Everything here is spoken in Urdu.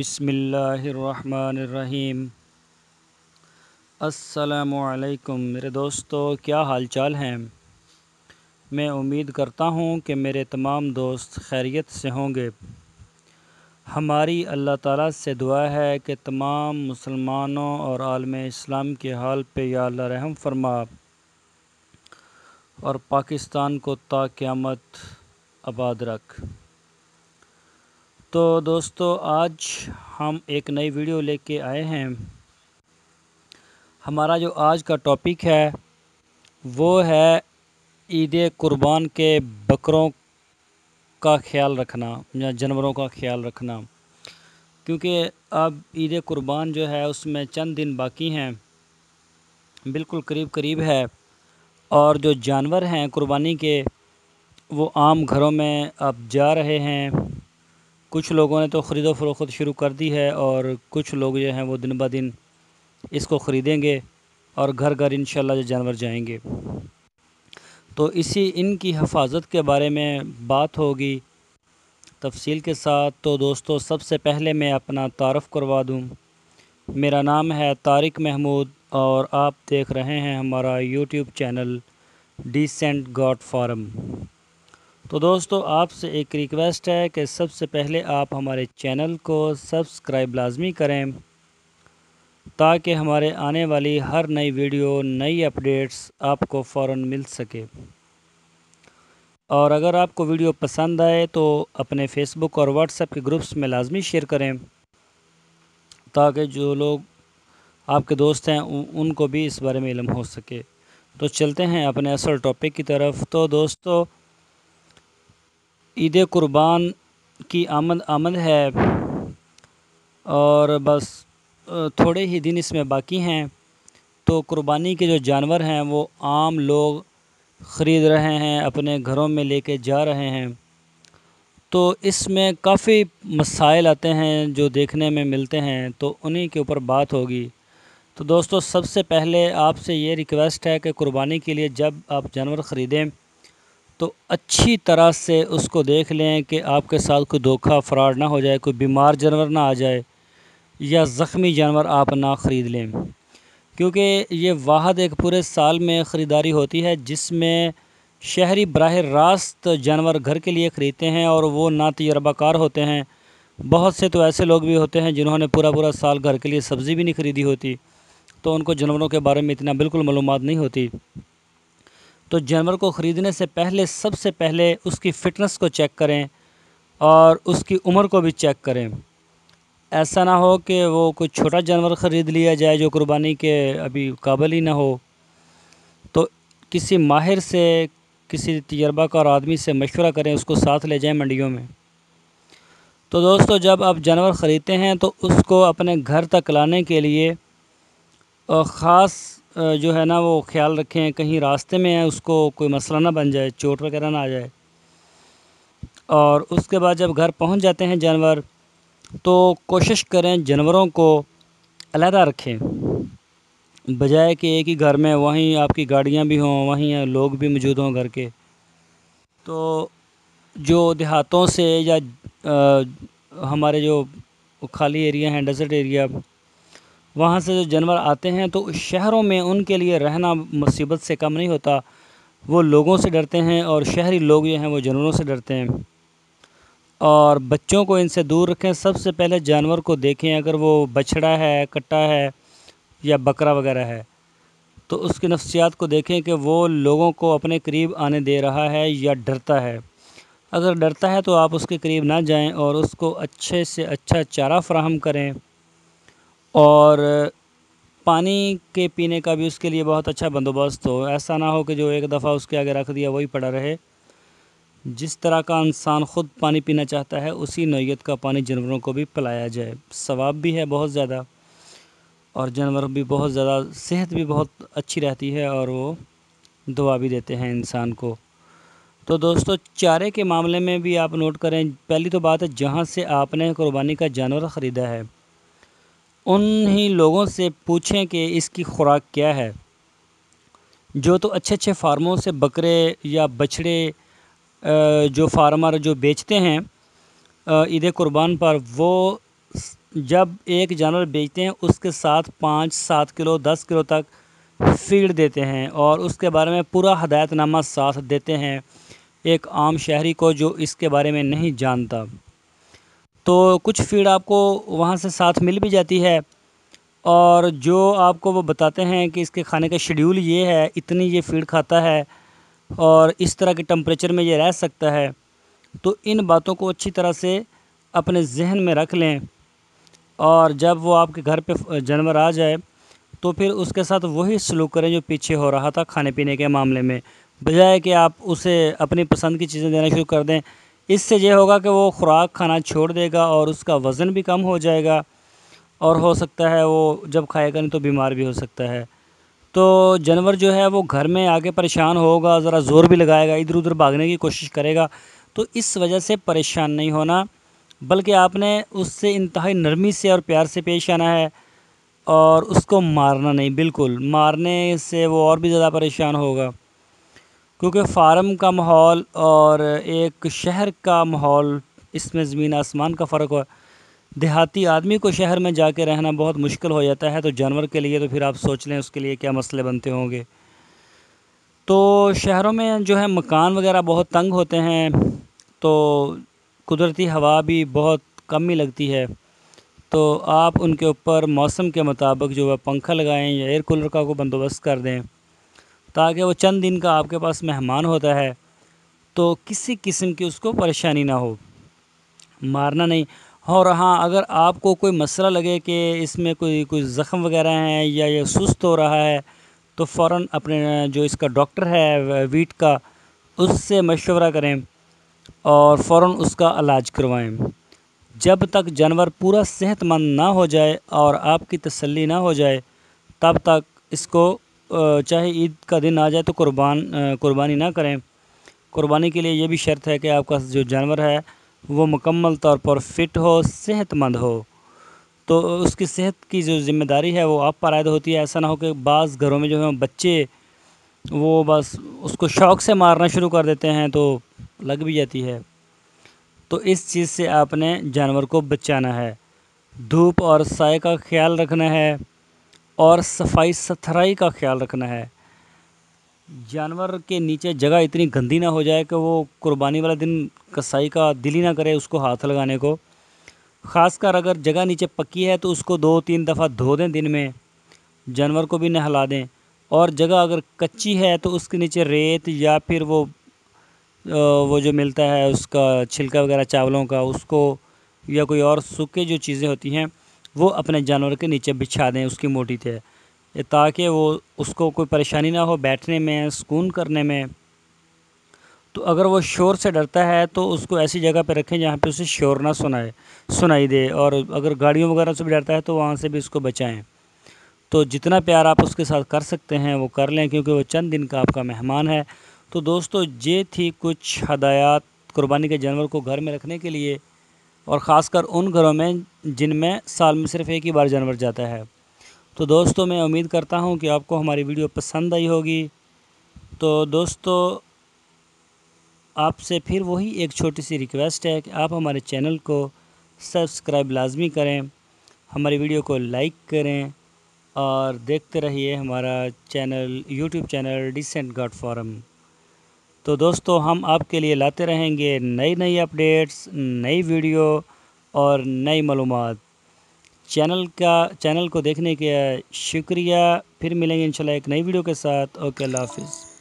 بسم اللہ الرحمن الرحیم۔ السلام علیکم میرے دوستو، کیا حال چال ہیں؟ میں امید کرتا ہوں کہ میرے تمام دوست خیریت سے ہوں گے۔ ہماری اللہ تعالیٰ سے دعا ہے کہ تمام مسلمانوں اور عالم اسلام کے حال پہ یا اللہ رحم فرما اور پاکستان کو تا قیامت آباد رکھ۔ تو دوستو، آج ہم ایک نئی ویڈیو لے کے آئے ہیں۔ ہمارا جو آج کا ٹاپک ہے وہ ہے عید قربان کے بکروں کا خیال رکھنا یا جانوروں کا خیال رکھنا، کیونکہ اب عید قربان جو ہے اس میں چند دن باقی ہیں، بالکل قریب ہے، اور جو جانور ہیں قربانی کے وہ عام گھروں میں اب جا رہے ہیں۔ کچھ لوگوں نے تو خرید و فروخت شروع کر دی ہے اور کچھ لوگ جو ہیں وہ دن بہ دن اس کو خریدیں گے اور گھر گھر انشاءاللہ جو جانور جائیں گے۔ تو ان کی حفاظت کے بارے میں بات ہوگی تفصیل کے ساتھ۔ تو دوستو، سب سے پہلے میں اپنا تعارف کروا دوں۔ میرا نام ہے طارق محمود اور آپ دیکھ رہے ہیں ہمارا YouTube channel decent got form. تو دوستو، آپ سے ایک ریکویسٹ ہے کہ سب سے پہلے آپ ہمارے چینل کو سبسکرائب لازمی کریں تاکہ ہمارے آنے والی ہر نئی ویڈیو، نئی اپڈیٹس آپ کو فوراً مل سکے۔ اور اگر آپ کو ویڈیو پسند آئے تو اپنے فیس بک اور واٹس ایپ کے گروپس میں لازمی شیئر کریں تاکہ جو لوگ آپ کے دوست ہیں ان کو بھی اس بارے میں علم ہو سکے۔ تو چلتے ہیں اپنے اصل ٹاپک کی طرف۔ تو دوستو، عید قربان کی آمد ہے اور بس تھوڑے ہی دن اس میں باقی ہیں۔ تو قربانی کے جو جانور ہیں وہ عام لوگ خرید رہے ہیں، اپنے گھروں میں لے کے جا رہے ہیں۔ تو اس میں کافی مسائل آتے ہیں جو دیکھنے میں ملتے ہیں، تو انہی کے اوپر بات ہوگی۔ تو دوستو، سب سے پہلے آپ سے یہ ریکویسٹ ہے کہ قربانی کے لیے جب آپ جانور خریدیں تو اچھی طرح سے اس کو دیکھ لیں کہ آپ کے ساتھ کوئی دھوکہ فراڈ نہ ہو جائے، کوئی بیمار جانور نہ آ جائے یا زخمی جانور آپ نہ خرید لیں، کیونکہ یہ واحد ایک پورے سال میں خریداری ہوتی ہے جس میں شہری براہ راست جانور گھر کے لیے خریدتے ہیں اور وہ نا تجربہ کار ہوتے ہیں۔ بہت سے تو ایسے لوگ بھی ہوتے ہیں جنہوں نے پورا سال گھر کے لیے سبزی بھی نہیں خریدی ہوتی، تو ان کو جانوروں کے بارے میں اتنا بالکل معلومات نہیں ہوتی۔ تو جانور کو خریدنے سے پہلے سب سے پہلے اس کی فٹنس کو چیک کریں اور اس کی عمر کو بھی چیک کریں۔ ایسا نہ ہو کہ وہ کوئی چھوٹا جانور خرید لیا جائے جو قربانی کے ابھی قابل ہی نہ ہو۔ تو کسی ماہر سے، کسی تجربہ کار آدمی سے مشورہ کریں، اس کو ساتھ لے جائیں منڈیوں میں۔ تو دوستو، جب آپ جانور خریدتے ہیں تو اس کو اپنے گھر تک لانے کے لیے خاص جو ہے نا وہ خیال رکھیں، کہیں راستے میں اس کو کوئی مسئلہ نہ بن جائے، چوٹ وغیرہ نہ آ جائے۔ اور اس کے بعد جب گھر پہنچ جاتے ہیں جانور تو کوشش کریں جانوروں کو علیحدہ رکھیں، بجائے کہ ایک ہی گھر میں وہیں آپ کی گاڑیاں بھی ہوں، وہیں لوگ بھی موجود ہوں گھر کے۔ تو جو دیہاتوں سے یا ہمارے جو خالی ایریا ہیں، ڈیزرٹ ایریا، وہاں سے جو جانور آتے ہیں تو شہروں میں ان کے لیے رہنا مصیبت سے کم نہیں ہوتا۔ وہ لوگوں سے ڈرتے ہیں اور شہری لوگ جو ہیں وہ جانوروں سے ڈرتے ہیں، اور بچوں کو ان سے دور رکھیں۔ سب سے پہلے جانور کو دیکھیں، اگر وہ بچھڑا ہے، کٹا ہے یا بکرا وغیرہ ہے تو اس کی نفسیات کو دیکھیں کہ وہ لوگوں کو اپنے قریب آنے دے رہا ہے یا ڈرتا ہے۔ اگر ڈرتا ہے تو آپ اس کے قریب نہ جائیں اور اس کو اچھے سے اچھا چارہ فراہم کریں، اور پانی کے پینے کا بھی اس کے لیے بہت اچھا بندوبست ہو۔ ایسا نہ ہو کہ جو ایک دفعہ اس کے آگے رکھ دیا وہی پڑا رہے۔ جس طرح کا انسان خود پانی پینا چاہتا ہے اسی نوعیت کا پانی جانوروں کو بھی پلایا جائے۔ ثواب بھی ہے بہت زیادہ، اور جانور بھی بہت زیادہ، صحت بھی بہت اچھی رہتی ہے اور وہ دعا بھی دیتے ہیں انسان کو۔ تو دوستو، چارے کے معاملے میں بھی آپ نوٹ کریں، پہلی تو بات ہے جہاں سے آپ نے قربانی کا جانور خریدا ہے انہی لوگوں سے پوچھیں کہ اس کی خوراک کیا ہے۔ جو تو اچھے فارموں سے بکرے یا بچھڑے جو فارمر جو بیچتے ہیں عید قربان پر، وہ جب ایک جانور بیچتے ہیں اس کے ساتھ 5-7 کلو 10 کلو تک فیڈ دیتے ہیں اور اس کے بارے میں پورا ہدایت نامہ ساتھ دیتے ہیں ایک عام شہری کو جو اس کے بارے میں نہیں جانتا۔ تو کچھ فیڈ آپ کو وہاں سے ساتھ مل بھی جاتی ہے اور جو آپ کو وہ بتاتے ہیں کہ اس کے کھانے کا شیڈیول یہ ہے، اتنی یہ فیڈ کھاتا ہے اور اس طرح کے ٹمپریچر میں یہ رہ سکتا ہے۔ تو ان باتوں کو اچھی طرح سے اپنے ذہن میں رکھ لیں اور جب وہ آپ کے گھر پہ جانور آ جائے تو پھر اس کے ساتھ وہی سلوک کریں جو پیچھے ہو رہا تھا کھانے پینے کے معاملے میں، بجائے کہ آپ اسے اپنی پسند کی چیزیں دینا شروع کر دیں۔ اس سے یہ ہوگا کہ وہ خوراک کھانا چھوڑ دے گا اور اس کا وزن بھی کم ہو جائے گا اور ہو سکتا ہے وہ جب کھائے گا نہیں تو بیمار بھی ہو سکتا ہے۔ تو جانور جو ہے وہ گھر میں آگے پریشان ہوگا، ذرا زور بھی لگائے گا، ادھر ادھر بھاگنے کی کوشش کرے گا، تو اس وجہ سے پریشان نہیں ہونا بلکہ آپ نے اس سے انتہائی نرمی سے اور پیار سے پیش آنا ہے اور اس کو مارنا نہیں، بالکل مارنے سے وہ اور بھی زیادہ پریشان ہوگا، کیونکہ فارم کا ماحول اور ایک شہر کا ماحول اس میں زمین آسمان کا فرق ہو۔ دیہاتی آدمی کو شہر میں جا کے رہنا بہت مشکل ہو جاتا ہے، تو جانور کے لیے تو پھر آپ سوچ لیں اس کے لیے کیا مسئلے بنتے ہوں گے۔ تو شہروں میں جو ہے مکان وغیرہ بہت تنگ ہوتے ہیں تو قدرتی ہوا بھی بہت کم ہی لگتی ہے، تو آپ ان کے اوپر موسم کے مطابق جو ہے پنکھا لگائیں یا ایئر کولر کا کو بندوبست کر دیں تاکہ وہ چند دن کا آپ کے پاس مہمان ہوتا ہے تو کسی قسم کی اس کو پریشانی نہ ہو، مارنا نہیں۔ اور ہاں اگر آپ کو کوئی مسئلہ لگے کہ اس میں کوئی زخم وغیرہ ہیں یا یہ سست ہو رہا ہے تو فوراً اپنے جو اس کا ڈاکٹر ہے ویٹ کا اس سے مشورہ کریں اور فوراً اس کا علاج کروائیں۔ جب تک جانور پورا صحت مند نہ ہو جائے اور آپ کی تسلی نہ ہو جائے تب تک اس کو چاہے عید کا دن آ جائے تو قربانی نہ کریں۔ قربانی کے لیے یہ بھی شرط ہے کہ آپ کا جو جانور ہے وہ مکمل طور پر فٹ ہو، صحت مند ہو، تو اس کی صحت کی جو ذمہ داری ہے وہ آپ پر عائد ہوتی ہے۔ ایسا نہ ہو کہ بعض گھروں میں جو ہے بچے وہ بس اس کو شوق سے مارنا شروع کر دیتے ہیں تو لگ بھی جاتی ہے، تو اس چیز سے آپ نے جانور کو بچانا ہے۔ دھوپ اور سائے کا خیال رکھنا ہے اور صفائی ستھرائی کا خیال رکھنا ہے۔ جانور کے نیچے جگہ اتنی گندی نہ ہو جائے کہ وہ قربانی والا دن کسائی کا دل ہی نہ کرے اس کو ہاتھ لگانے کو۔ خاص کر اگر جگہ نیچے پکی ہے تو اس کو 2-3 دفعہ دھو دیں دن میں، جانور کو بھی نہلا دیں، اور جگہ اگر کچی ہے تو اس کے نیچے ریت یا پھر وہ جو ملتا ہے اس کا چھلکا وغیرہ چاولوں کا اس کو یا کوئی اور سوکھے جو چیزیں ہوتی ہیں وہ اپنے جانور کے نیچے بچھا دیں اس کی موٹی تھے، تاکہ وہ اس کو کوئی پریشانی نہ ہو بیٹھنے میں، سکون کرنے میں۔ تو اگر وہ شور سے ڈرتا ہے تو اس کو ایسی جگہ پہ رکھیں جہاں پہ اسے شور نہ سنائی دے، اور اگر گاڑیوں وغیرہ سے بھی ڈرتا ہے تو وہاں سے بھی اس کو بچائیں۔ تو جتنا پیار آپ اس کے ساتھ کر سکتے ہیں وہ کر لیں کیونکہ وہ چند دن کا آپ کا مہمان ہے۔ تو دوستو یہ تھی کچھ ہدایات قربانی کے جانور کو گھر میں رکھنے کے لیے، اور خاص کر ان گھروں میں جن میں سال میں صرف ایک ہی بار جانور جاتا ہے۔ تو دوستو میں امید کرتا ہوں کہ آپ کو ہماری ویڈیو پسند آئی ہوگی۔ تو دوستو آپ سے پھر وہی ایک چھوٹی سی ریکویسٹ ہے کہ آپ ہمارے چینل کو سبسکرائب لازمی کریں، ہماری ویڈیو کو لائک کریں اور دیکھتے رہیے ہمارا channel YouTube channel decent God form. تو دوستو ہم آپ کے لیے لاتے رہیں گے نئی اپڈیٹس، نئی ویڈیو اور نئی معلومات۔ چینل کو دیکھنے کے شکریہ، پھر ملیں گے انشاءاللہ ایک نئی ویڈیو کے ساتھ۔ اوکے، اللہ حافظ۔